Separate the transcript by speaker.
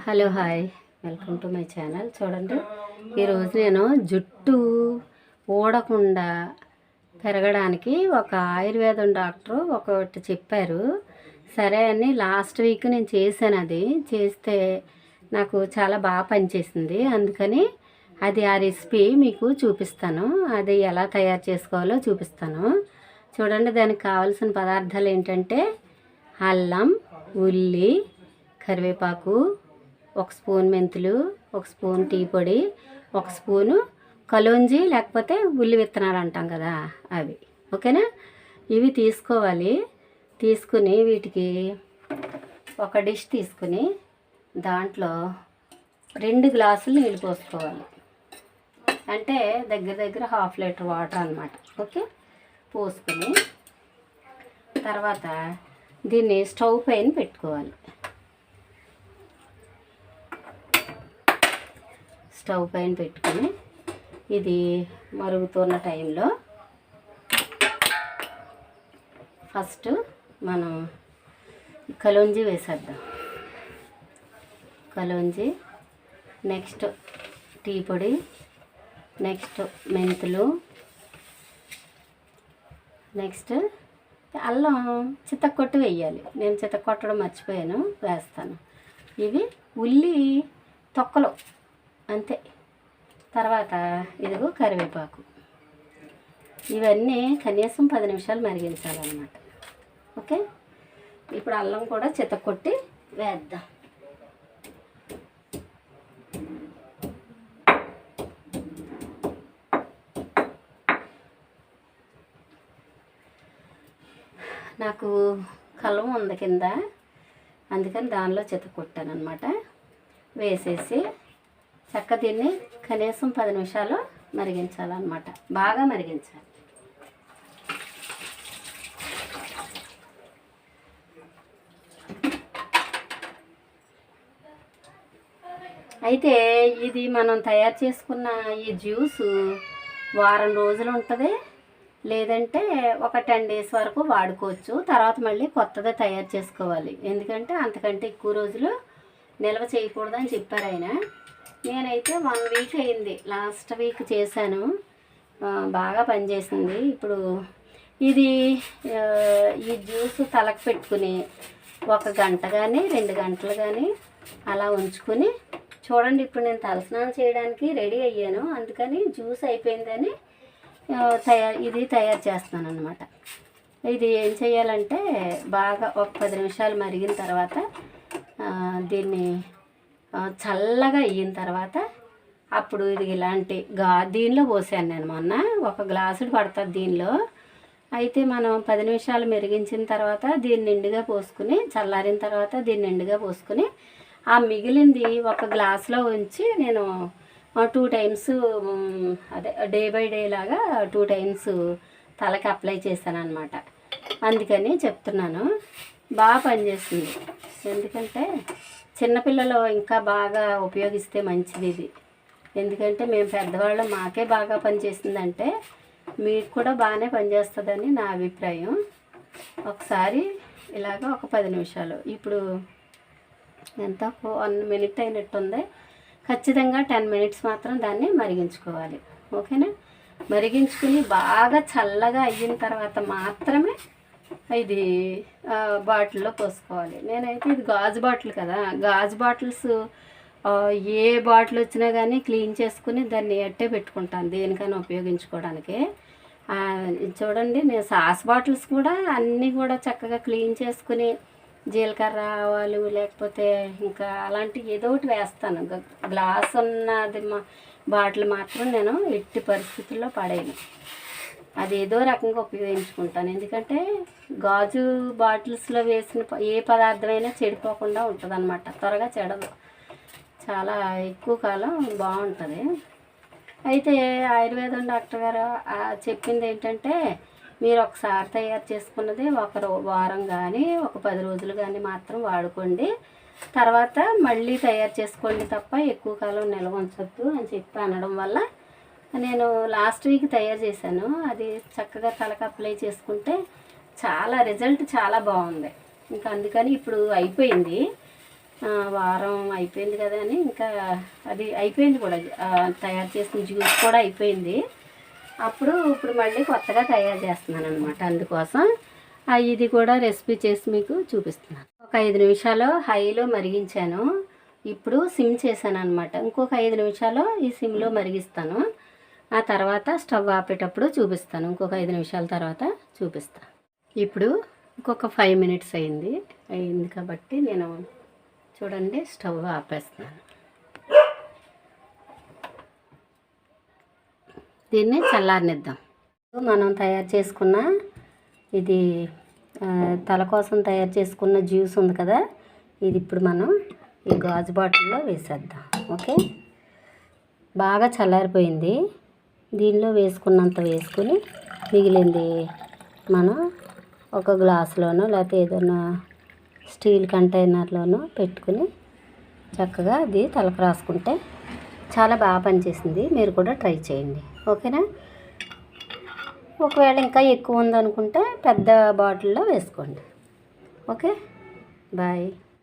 Speaker 1: Hello hi, welcome to my channel. చూడండి, ఈరోజు నేను జుట్టు ఊడకుండా పెరగడానికి ఒక ఆయుర్వేదం డాక్టరు ఒకటి చెప్పారు. సరే అని లాస్ట్ వీక్ నేను చేశాను. అది చేస్తే నాకు చాలా బాగా పనిచేసింది. అందుకని ఆ రెసిపీ మీకు చూపిస్తాను. అది ఎలా తయారు చేసుకోవాలో చూపిస్తాను. చూడండి, దానికి కావాల్సిన పదార్థాలు ఏంటంటే అల్లం, ఉల్లి, కరివేపాకు, ఒక స్పూన్ మెంతులు, ఒక స్పూన్ టీ పొడి, ఒక స్పూను కలోంజీ లేకపోతే ఉల్లి విత్తనాలు అంటాం కదా అవి. ఓకేనా? ఇవి తీసుకోవాలి. తీసుకుని వీటికి ఒక డిష్ తీసుకుని దాంట్లో 2 గ్లాసులు నీళ్ళు పోసుకోవాలి. అంటే దగ్గర దగ్గర 1/2 లీటర్ వాటర్ అన్నమాట. ఓకే, పోసుకుని తర్వాత దీన్ని స్టవ్ పైన పెట్టుకోవాలి. స్టవ్ పైన పెట్టుకొని ఇది మరుగుతున్న టైంలో ఫస్ట్ మనం కలోంజీ వేసేద్దాం. కలోంజీ, నెక్స్ట్ టీ పొడి, నెక్స్ట్ మెంతులు, నెక్స్ట్ అల్లం చితక్కొట్టి వేయాలి. నేను చితక్కొట్టడం మర్చిపోయాను, వేస్తాను. ఇవి ఉల్లి తొక్కలు అంతే. తర్వాత ఇదిగో కరివేపాకు. ఇవన్నీ కనీసం 10 నిమిషాలు మరిగించాలన్నమాట. ఓకే, ఇప్పుడు అల్లం కూడా చితక్కొట్టి వేద్దాం. నాకు కలం ఉంది కింద, అందుకని దానిలో చితక్కొట్టాను అనమాట. వేసేసి చక్క దీన్ని కనీసం 10 నిమిషాలు మరిగించాలన్నమాట. బాగా మరిగించాలి. అయితే ఇది మనం తయారు చేసుకున్న ఈ జ్యూసు వారం రోజులు ఉంటుంది, లేదంటే ఒక 10 డేస్ వరకు వాడుకోవచ్చు. తర్వాత మళ్ళీ కొత్తది తయారు చేసుకోవాలి. ఎందుకంటే అంతకంటే ఎక్కువ రోజులు నిల్వ చేయకూడదని చెప్పారు ఆయన. నేనైతే 1 వీక్ అయింది, లాస్ట్ వీక్ చేశాను. బాగా పనిచేసింది. ఇప్పుడు ఇది ఈ జ్యూస్ తలకు పెట్టుకుని 1 గంట కానీ 2 గంటలు కానీ అలా ఉంచుకుని చూడండి. ఇప్పుడు నేను తలస్నానం చేయడానికి రెడీ అయ్యాను, అందుకని జ్యూస్ అయిపోయిందని ఇది తయారు చేస్తున్నాను అన్నమాట. ఇది ఏం చేయాలంటే బాగా ఒక 10 నిమిషాలు మరిగిన తర్వాత దీన్ని చల్లగా అయిన తర్వాత అప్పుడు ఇది ఇలాంటి దీనిలో పోసాను నేను. మొన్న 1 గ్లాసుడు పడుతుంది దీనిలో. అయితే మనం 10 నిమిషాలు మెరిగించిన తర్వాత దీన్ని నిండుగా పోసుకుని, చల్లారిన తర్వాత దీన్ని నిండుగా పోసుకుని ఆ మిగిలింది 1 గ్లాసులో ఉంచి నేను 2 టైమ్స్ అదే డే బై డే లాగా 2 టైమ్స్ తలకి అప్లై చేశాను అనమాట. అందుకని చెప్తున్నాను. బాగా పనిచేస్తుంది. ఎందుకంటే చిన్నపిల్లలు ఇంకా బాగా ఉపయోగిస్తే మంచిది ఇది. ఎందుకంటే మేము పెద్దవాళ్ళు మాకే బాగా పనిచేస్తుందంటే మీకు కూడా బాగానే పనిచేస్తుందని నా అభిప్రాయం. ఒకసారి ఇలాగ ఒక 10 నిమిషాలు, ఇప్పుడు ఎంత 1 మినిట్ అయినట్టుంది. ఖచ్చితంగా 10 మినిట్స్ మాత్రం దాన్ని మరిగించుకోవాలి. ఓకేనా? మరిగించుకుని బాగా చల్లగా అయిన తర్వాత మాత్రమే ఇది బాటిల్లో పోసుకోవాలి. నేనైతే ఇది గాజు బాటిల్ కదా, గాజు బాటిల్స్ ఏ బాటిల్ వచ్చినా కానీ క్లీన్ చేసుకుని దాన్ని అట్టే పెట్టుకుంటాను, దేనికైనా ఉపయోగించుకోవడానికి. చూడండి, నేను సాస్ బాటిల్స్ కూడా అన్నీ కూడా చక్కగా క్లీన్ చేసుకుని జీలకర్ర, ఆవాలు లేకపోతే ఇంకా అలాంటి ఏదో ఒకటి వేస్తాను. గ్లాస్ ఉన్నది బాటిల్ మాత్రం నేను ఎట్టి పరిస్థితుల్లో పడేయను. అది ఏదో రకంగా ఉపయోగించుకుంటాను. ఎందుకంటే గాజు బాటిల్స్లో వేసిన ఏ పదార్థమైనా చెడిపోకుండా ఉంటుంది అన్నమాట. త్వరగా చెడదు, చాలా ఎక్కువ కాలం బాగుంటుంది. అయితే ఆయుర్వేదం డాక్టర్ గారు చెప్పింది ఏంటంటే మీరు ఒకసారి తయారు చేసుకున్నది 1 వారం కానీ 10 రోజులు కానీ మాత్రం వాడుకోండి. తర్వాత మళ్ళీ తయారు చేసుకోండి తప్ప ఎక్కువ కాలం నిల్వ ఉంచొద్దు అని చెప్పి అనడం వల్ల నేను లాస్ట్ వీక్ తయారు చేశాను. అది చక్కగా తలకు అప్లై చేసుకుంటే రిజల్ట్ చాలా బాగుంది. ఇంకా అందుకని ఇప్పుడు అయిపోయింది. వారం అయిపోయింది కదా అని ఇంకా అది అయిపోయింది కూడా, తయారు చేసిన జ్యూస్ కూడా అయిపోయింది. ఇప్పుడు మళ్ళీ కొత్తగా తయారు చేస్తున్నాను అనమాట. అందుకోసం ఇది కూడా రెసిపీ చేసి మీకు చూపిస్తున్నాను. ఒక 5 నిమిషాలు హైలో మరిగించాను. ఇప్పుడు సిమ్ చేశాను అనమాట. ఇంకొక 5 నిమిషాలు ఈ సిమ్లో మరిగిస్తాను. ఆ తర్వాత స్టవ్ ఆపేటప్పుడు చూపిస్తాను. ఇంకొక 5 నిమిషాల తర్వాత చూపిస్తాను. ఇప్పుడు ఇంకొక 5 మినిట్స్ అయింది కాబట్టి నేను చూడండి స్టవ్ ఆపేస్తున్నాను. దీన్ని చల్లారనిద్దాం. మనం తయారు చేసుకున్న ఇది తల కోసం తయారు చేసుకున్న జ్యూస్ ఉంది కదా, ఇది ఇప్పుడు మనం ఈ గాజు బాటిల్లో వేసేద్దాం. ఓకే, బాగా చల్లారిపోయింది. దీనిలో వేసుకున్నంత వేసుకుని మిగిలింది మనం ఒక గ్లాసులోనో లేకపోతే ఏదైనా స్టీల్ కంటైనర్లోనో పెట్టుకుని చక్కగా అది తలకు రాసుకుంటే చాలా బాగా పనిచేసింది. మీరు కూడా ట్రై చేయండి. ఓకేనా? ఒకవేళ ఇంకా ఎక్కువ ఉందనుకుంటే పెద్ద బాటిల్లో వేసుకోండి. Okay, bye.